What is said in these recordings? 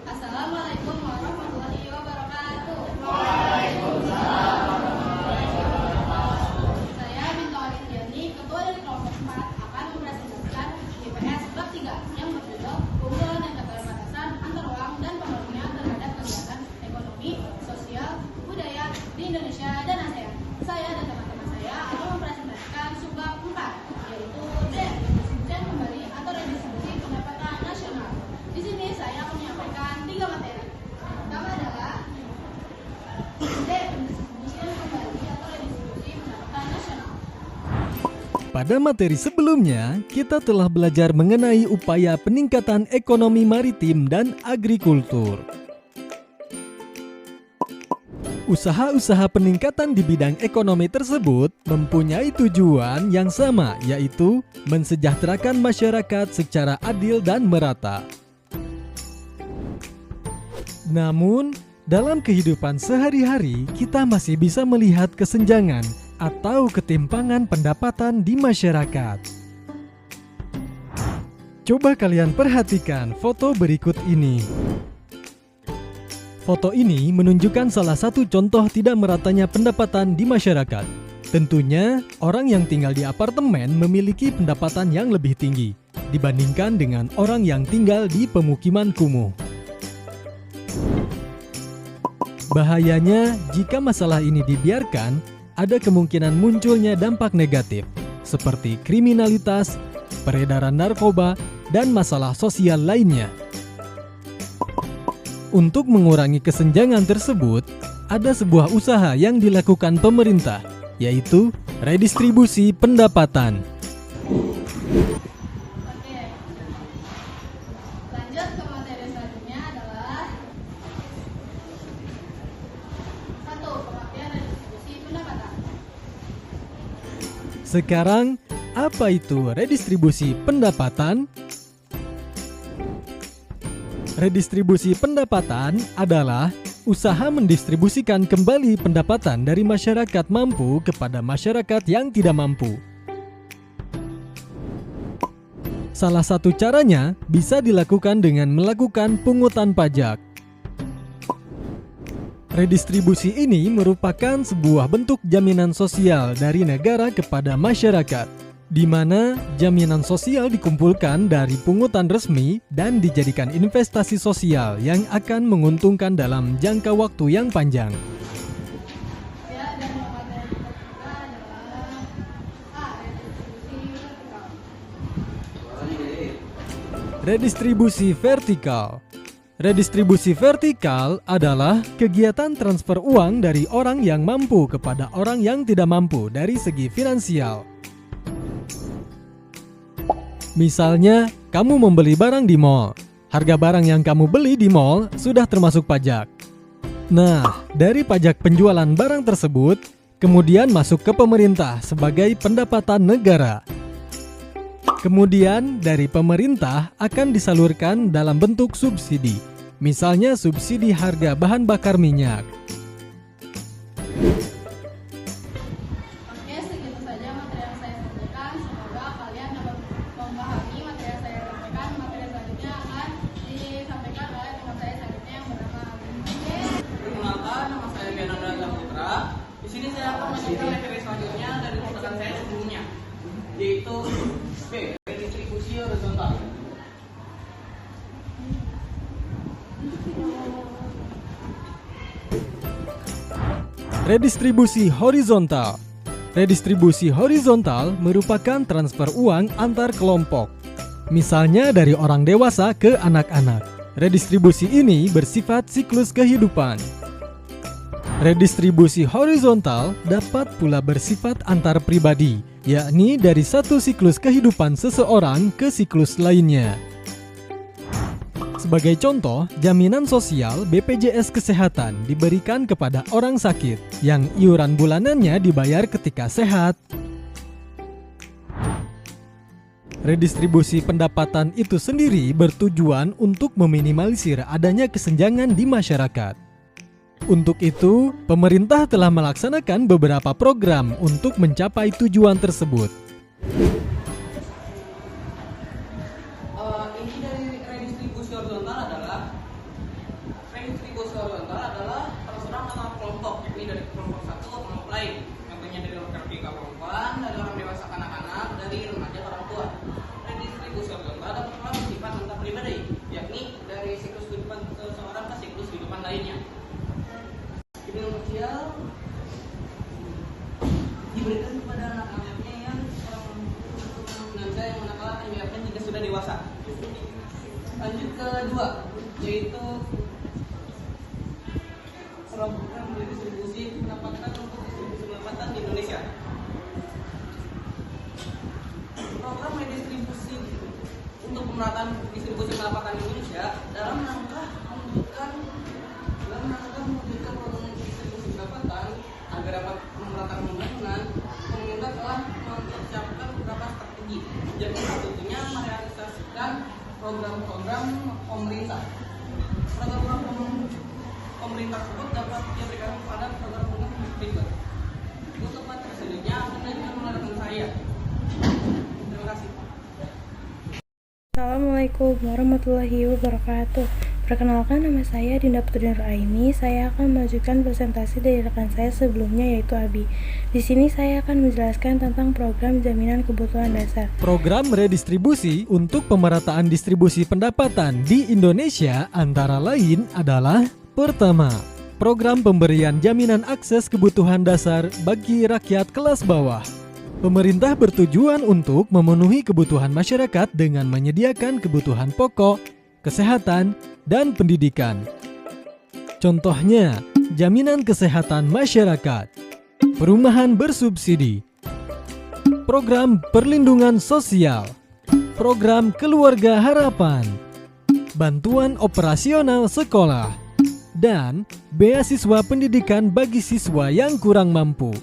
Assalamualaikum warahmatullahi wabarakatuh. Saya Bintu Alifiani, Ketua dari Kelompok 4, akan mempresentasikan IPS bab 3 yang berjudul Keunggulan dan keterbatasan antar uang dan pengaruhnya terhadap kegiatan ekonomi, sosial, budaya di Indonesia dan ASEAN. Saya dan teman-teman saya akan mempresentasikan subbab 4, yaitu D, distribusi kembali atau redistribusi pendapatan nasional. Di sini saya akan menyampaikan 3 materi. Pertama adalah D, pendistribusian kembali atau redistribusi pendapatan nasional. Pada materi sebelumnya, kita telah belajar mengenai upaya peningkatan ekonomi maritim dan agrikultur. Usaha-usaha peningkatan di bidang ekonomi tersebut mempunyai tujuan yang sama, yaitu mensejahterakan masyarakat secara adil dan merata. Namun, dalam kehidupan sehari-hari, kita masih bisa melihat kesenjangan atau ketimpangan pendapatan di masyarakat. Coba kalian perhatikan foto berikut ini. Foto ini menunjukkan salah satu contoh tidak meratanya pendapatan di masyarakat. Tentunya, orang yang tinggal di apartemen memiliki pendapatan yang lebih tinggi dibandingkan dengan orang yang tinggal di pemukiman kumuh. Bahayanya, jika masalah ini dibiarkan, ada kemungkinan munculnya dampak negatif, seperti kriminalitas, peredaran narkoba, dan masalah sosial lainnya. Untuk mengurangi kesenjangan tersebut, ada sebuah usaha yang dilakukan pemerintah, yaitu redistribusi pendapatan. Oke. Lanjut ke materi selanjutnya adalah 1. Pengertian redistribusi pendapatan. Sekarang, apa itu redistribusi pendapatan? Redistribusi pendapatan adalah usaha mendistribusikan kembali pendapatan dari masyarakat mampu kepada masyarakat yang tidak mampu. Salah satu caranya bisa dilakukan dengan melakukan pungutan pajak. Redistribusi ini merupakan sebuah bentuk jaminan sosial dari negara kepada masyarakat, di mana jaminan sosial dikumpulkan dari pungutan resmi dan dijadikan investasi sosial yang akan menguntungkan dalam jangka waktu yang panjang. Ya, dan materi ketiga adalah A. Redistribusi vertikal. Redistribusi vertikal. Redistribusi vertikal adalah kegiatan transfer uang dari orang yang mampu kepada orang yang tidak mampu dari segi finansial. Misalnya, kamu membeli barang di mall. Harga barang yang kamu beli di mall sudah termasuk pajak. Nah, dari pajak penjualan barang tersebut, kemudian masuk ke pemerintah sebagai pendapatan negara. Kemudian, dari pemerintah akan disalurkan dalam bentuk subsidi. Misalnya subsidi harga bahan bakar minyak. Oke, segitu saja materi yang saya sampaikan. Semoga kalian dapat memahami materi yang saya sampaikan. Materi selanjutnya akan disampaikan oleh teman saya selanjutnya yang bernama Oke. Perkenalkan, nama saya Fernanda Putra. Di sini saya akan menyampaikan materi selanjutnya dari rekan saya sebelumnya, yaitu B. Redistribusi horizontal. Redistribusi horizontal. Redistribusi horizontal merupakan transfer uang antar kelompok. Misalnya dari orang dewasa ke anak-anak. Redistribusi ini bersifat siklus kehidupan. Redistribusi horizontal dapat pula bersifat antar pribadi, yakni dari satu siklus kehidupan seseorang ke siklus lainnya. Sebagai contoh, jaminan sosial BPJS Kesehatan diberikan kepada orang sakit yang iuran bulanannya dibayar ketika sehat. Redistribusi pendapatan itu sendiri bertujuan untuk meminimalisir adanya kesenjangan di masyarakat. Untuk itu, pemerintah telah melaksanakan beberapa program untuk mencapai tujuan tersebut. Ini dari redistribusi horizontal adalah terserah antara kelompok, yakni dari kelompok satu ke kelompok lain. Contohnya dari laki-laki ke perempuan, dari orang dewasa ke anak-anak, dari remaja ke orang tua. Redistribusi horizontal dapat bersifat antar pribadi, yakni dari siklus kehidupan seseorang ke siklus kehidupan lainnya. Kehidupan sosial diberikan kepada anak-anaknya yang lansia yang manakala akan dibiarkan jika sudah dewasa. Lanjut ke kedua, yaitu program redistribusi pendapatan untuk distribusi pendapatan di Indonesia. Program redistribusi untuk pemerataan distribusi pendapatan di Indonesia dalam rangka mewujudkan program distribusi pendapatan agar dapat memperatakan pembangunan. Pemerintah telah mempersiapkan beberapa strategi, yakni satunya merealisasikan program-program pemerintah. Program-program pemerintah tersebut dapat diberikan kepada program-program berikut. Untuk materi selanjutnya akan dilanjutkan oleh rekan saya. Terima kasih. Assalamualaikum warahmatullahi wabarakatuh. Perkenalkan, nama saya Dinda Putri Nuraini. Saya akan melanjutkan presentasi dari rekan saya sebelumnya, yaitu Abi. Di sini saya akan menjelaskan tentang program jaminan kebutuhan dasar. Program redistribusi untuk pemerataan distribusi pendapatan di Indonesia antara lain adalah: pertama, program pemberian jaminan akses kebutuhan dasar bagi rakyat kelas bawah. Pemerintah bertujuan untuk memenuhi kebutuhan masyarakat dengan menyediakan kebutuhan pokok, kesehatan, dan pendidikan. Contohnya, jaminan kesehatan masyarakat, perumahan bersubsidi, program perlindungan sosial, program keluarga harapan, bantuan operasional sekolah, dan beasiswa pendidikan bagi siswa yang kurang mampu.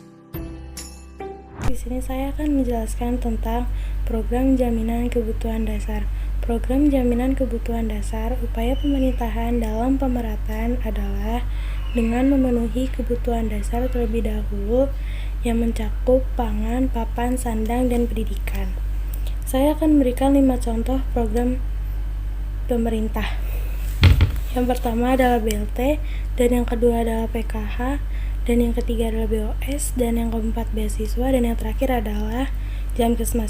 Di sini saya akan menjelaskan tentang program jaminan kebutuhan dasar. Program jaminan kebutuhan dasar, upaya pemerintahan dalam pemerataan adalah dengan memenuhi kebutuhan dasar terlebih dahulu yang mencakup pangan, papan, sandang, dan pendidikan. Saya akan memberikan 5 contoh program pemerintah. Yang pertama adalah BLT, dan yang kedua adalah PKH, dan yang ketiga adalah BOS, dan yang keempat beasiswa, dan yang terakhir adalah Jamkesmas.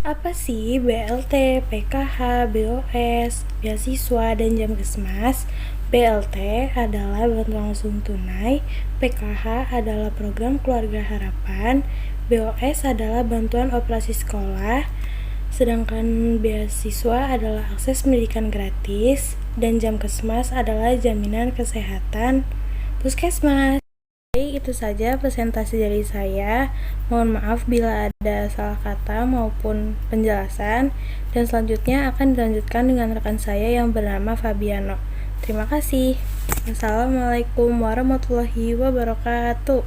Apa sih BLT, PKH, BOS, beasiswa, dan Jamkesmas? BLT adalah bantuan langsung tunai, PKH adalah program keluarga harapan, BOS adalah bantuan operasi sekolah, sedangkan beasiswa adalah akses pendidikan gratis, dan Jamkesmas adalah jaminan kesehatan puskesmas. Baik, itu saja presentasi dari saya. Mohon maaf bila ada salah kata maupun penjelasan, dan selanjutnya akan dilanjutkan dengan rekan saya yang bernama Fabiano. Terima kasih. Wassalamualaikum warahmatullahi wabarakatuh.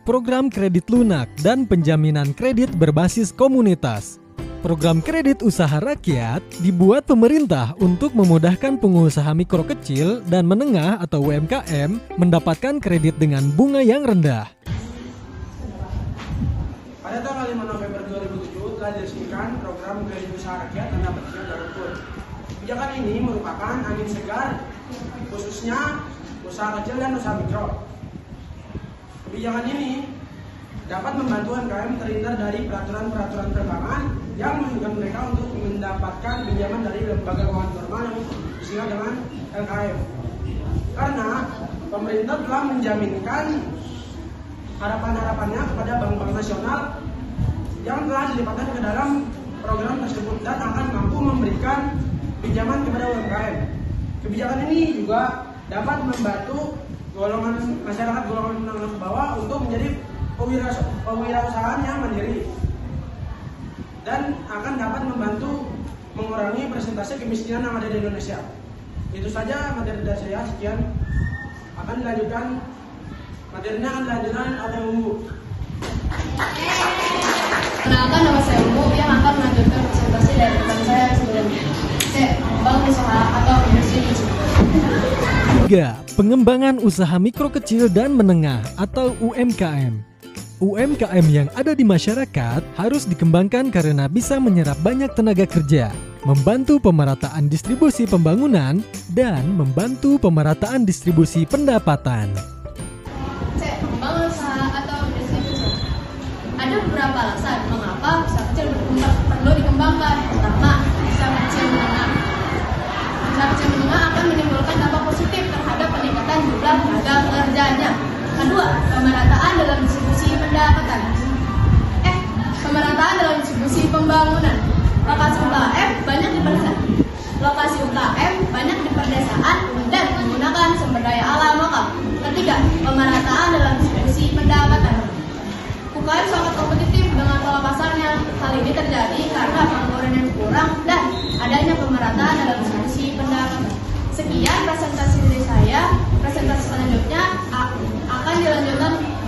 Program kredit lunak dan penjaminan kredit berbasis komunitas. Program kredit usaha rakyat dibuat pemerintah untuk memudahkan pengusaha mikro kecil dan menengah atau UMKM mendapatkan kredit dengan bunga yang rendah. Pada tanggal 5 November 2007 telah diresmikan program kredit usaha rakyat tanda petik Darutun. Kebijakan ini merupakan angin segar khususnya usaha kecil dan usaha mikro. Kebijakan ini dapat membantu UMKM terhindar dari peraturan-peraturan perbankan yang memungkinkan mereka untuk mendapatkan pinjaman dari lembaga keuangan formal yang disingkat dengan LKF. Karena pemerintah telah menjaminkan harapan-harapannya kepada bank-bank nasional yang telah dilibatkan ke dalam program tersebut dan akan mampu memberikan pinjaman kepada UMKM. Kebijakan ini juga dapat membantu golongan masyarakat golongan menengah ke bawah untuk menjadi pewirausahaan yang mandiri dan akan dapat membantu mengurangi persentase kemiskinan yang ada di Indonesia. Itu saja materi dari saya. Sekian. Akan dilanjutkan materinya akan dilanjutkan oleh Ungu. Perkenalkan, nama saya Ungu yang akan melanjutkan presentasi dari rekan saya yang sebelumnya. C. Bank usaha atau industri digital. 3. Pengembangan usaha mikro kecil dan menengah atau UMKM. UMKM yang ada di masyarakat harus dikembangkan karena bisa menyerap banyak tenaga kerja, membantu pemerataan distribusi pembangunan, dan membantu pemerataan distribusi pendapatan. C. Pengembangan usaha atau industri kecil. Ada beberapa alasan mengapa usaha kecil perlu dikembangkan. Pertama, usaha kecil menengah. Usaha kecil menengah akan menimbulkan dampak positif terhadap peningkatan jumlah tenaga kerjanya. Kedua, pemerataan dalam distribusi pendapatan. Pemerataan dalam distribusi pembangunan. Lokasi UKM banyak di pedesaan dan menggunakan sumber daya alam lokal. Ketiga, pemerataan dalam distribusi pendapatan. UKM sangat kompetitif dengan pola pasarnya. Hal ini terjadi karena pengangguran yang kurang dan adanya pemerataan dalam distribusi pendapatan. Sekian presentasi dari saya. Presentasi selanjutnya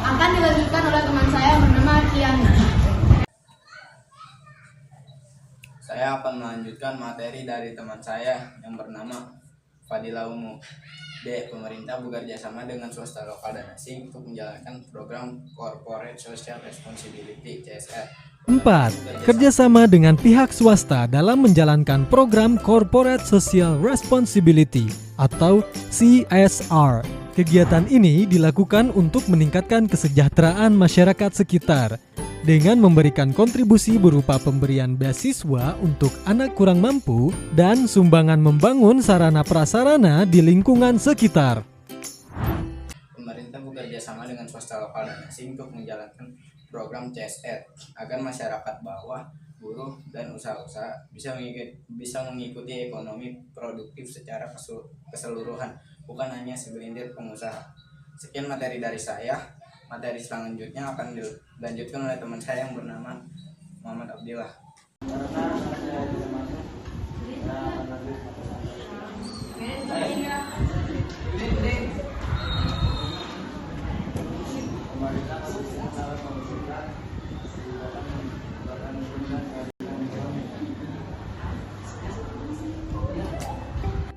akan dilanjutkan oleh teman saya yang bernama Kiana. Saya akan melanjutkan materi dari teman saya yang bernama Fadila Ungu. D. Pemerintah bekerja sama dengan swasta lokal dan asing untuk menjalankan program Corporate Social Responsibility (CSR). 4. Kerjasama dengan pihak swasta dalam menjalankan program Corporate Social Responsibility atau CSR. Kegiatan ini dilakukan untuk meningkatkan kesejahteraan masyarakat sekitar dengan memberikan kontribusi berupa pemberian beasiswa untuk anak kurang mampu dan sumbangan membangun sarana prasarana di lingkungan sekitar. Pemerintah bekerja sama dengan swasta lokal dan asing untuk menjalankan program CSR agar masyarakat bawah, buruh, dan usaha-usaha bisa mengikuti ekonomi produktif secara keseluruhan, bukan hanya segelintir pengusaha. Sekian materi dari saya. Materi selanjutnya akan dilanjutkan oleh teman saya yang bernama Muhammad Abdillah.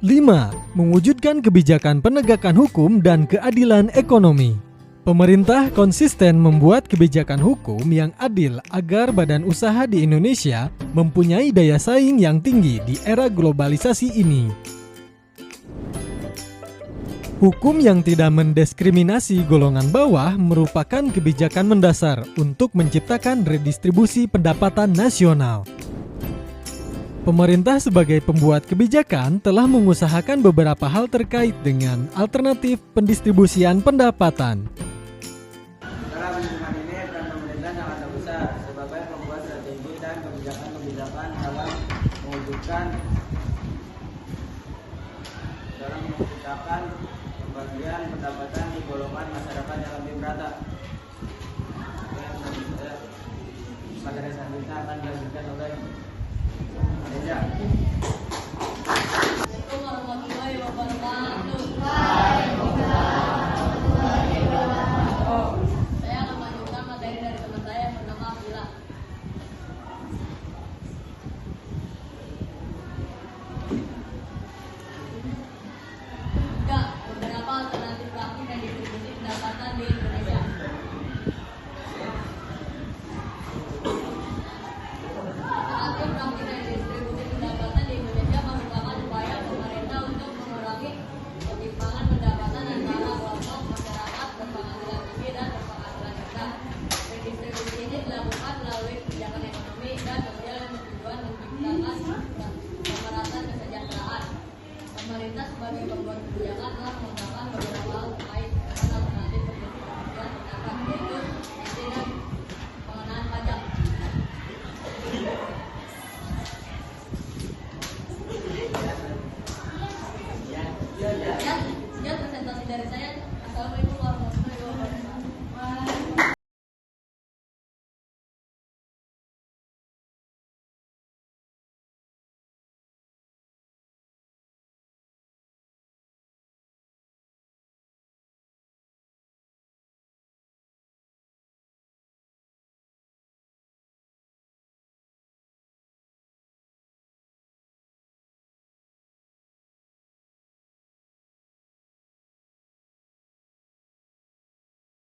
Lima, mewujudkan kebijakan penegakan hukum dan keadilan ekonomi. Pemerintah konsisten membuat kebijakan hukum yang adil agar badan usaha di Indonesia mempunyai daya saing yang tinggi di era globalisasi ini. Hukum yang tidak mendiskriminasi golongan bawah merupakan kebijakan mendasar untuk menciptakan redistribusi pendapatan nasional. Pemerintah sebagai pembuat kebijakan telah mengusahakan beberapa hal terkait dengan alternatif pendistribusian pendapatan. Dalam lingkungan ini, peran pemerintah sangat besar sebagai pembuat strategi dan kebijakan-kebijakan dalam menciptakan pembagian pendapatan di golongan masyarakat yang lebih merata.